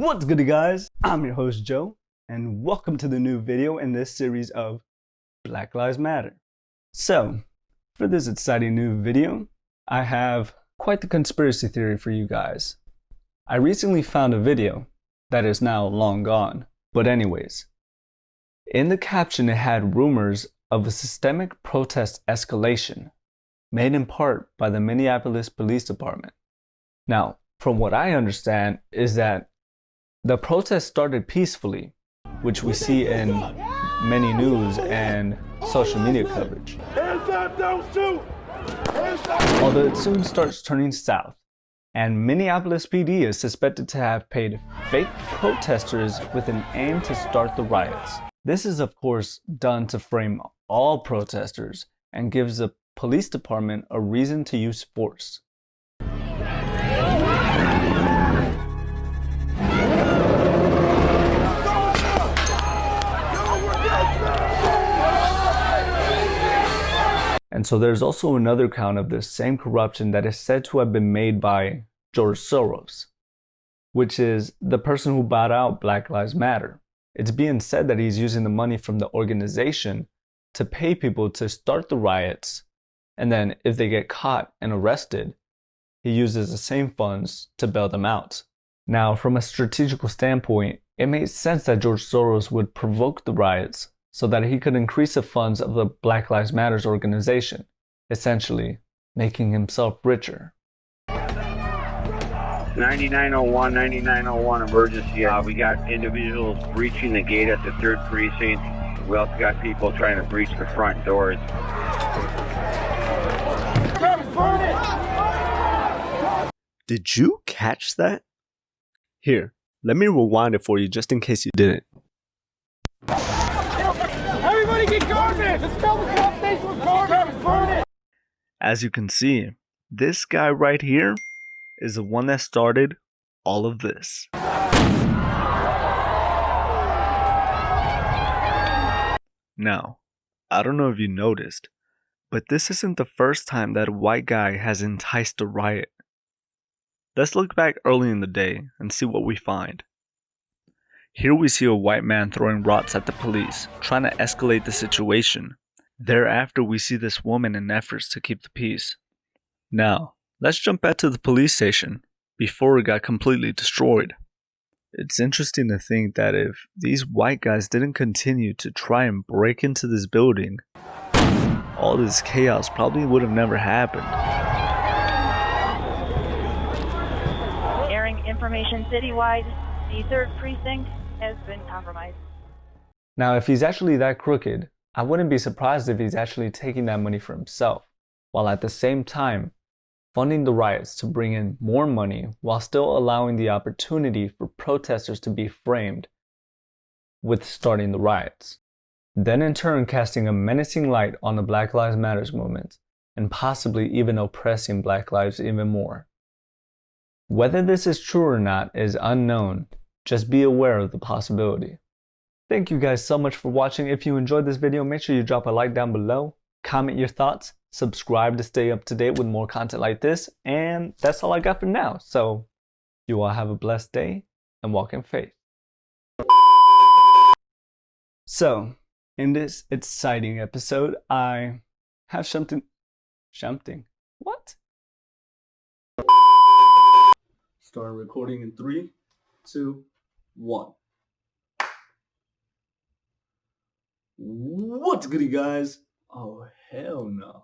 What's good, guys? I'm your host Joe, and welcome to the new video in this series of Black Lives Matter. So, for this exciting new video, I have quite the conspiracy theory for you guys. I recently found a video that is now long gone, but anyways, in the caption it had rumors of a systemic protest escalation, made in part by the Minneapolis Police Department. Now, from what I understand is that the protest started peacefully, which we see in many news and social media coverage. Hands up, don't shoot! Hands up! Although it soon starts turning south, and Minneapolis PD is suspected to have paid fake protesters with an aim to start the riots. This is of course done to frame all protesters and gives the police department a reason to use force. And so there's also another count of this same corruption that is said to have been made by George Soros, which is the person who bought out Black Lives Matter. It's being said that he's using the money from the organization to pay people to start the riots, and then if they get caught and arrested, he uses the same funds to bail them out. Now, from a strategical standpoint, it makes sense that George Soros would provoke the riots so that he could increase the funds of the Black Lives Matter organization, essentially making himself richer. 9901, 9901 emergency. We got individuals breaching the gate at the 3rd precinct. We also got people trying to breach the front doors. Did you catch that? Here, let me rewind it for you just in case you didn't. Everybody get garbage! Let's fill the cop station with garbage! Burn it! As you can see, this guy right here is the one that started all of this. Now, I don't know if you noticed, but this isn't the first time that a white guy has enticed a riot. Let's look back early in the day and see what we find. Here we see a white man throwing rocks at the police, trying to escalate the situation. Thereafter, we see this woman in efforts to keep the peace. Now, let's jump back to the police station before it got completely destroyed. It's interesting to think that if these white guys didn't continue to try and break into this building, all this chaos probably would have never happened. Airing information citywide, the 3rd precinct has been compromised. Now, if he's actually that crooked, I wouldn't be surprised if he's actually taking that money for himself, while at the same time funding the riots to bring in more money while still allowing the opportunity for protesters to be framed with starting the riots. Then in turn casting a menacing light on the Black Lives Matter movement and possibly even oppressing Black lives even more. Whether this is true or not is unknown, just be aware of the possibility. Thank you guys so much for watching. If you enjoyed this video, make sure you drop a like down below, comment your thoughts, subscribe to stay up to date with more content like this, and that's all I got for now. So, you all have a blessed day and walk in faith. So, in this exciting episode, I have something. What? Start recording in 3, 2, 1. What's good, guys? Oh, hell no.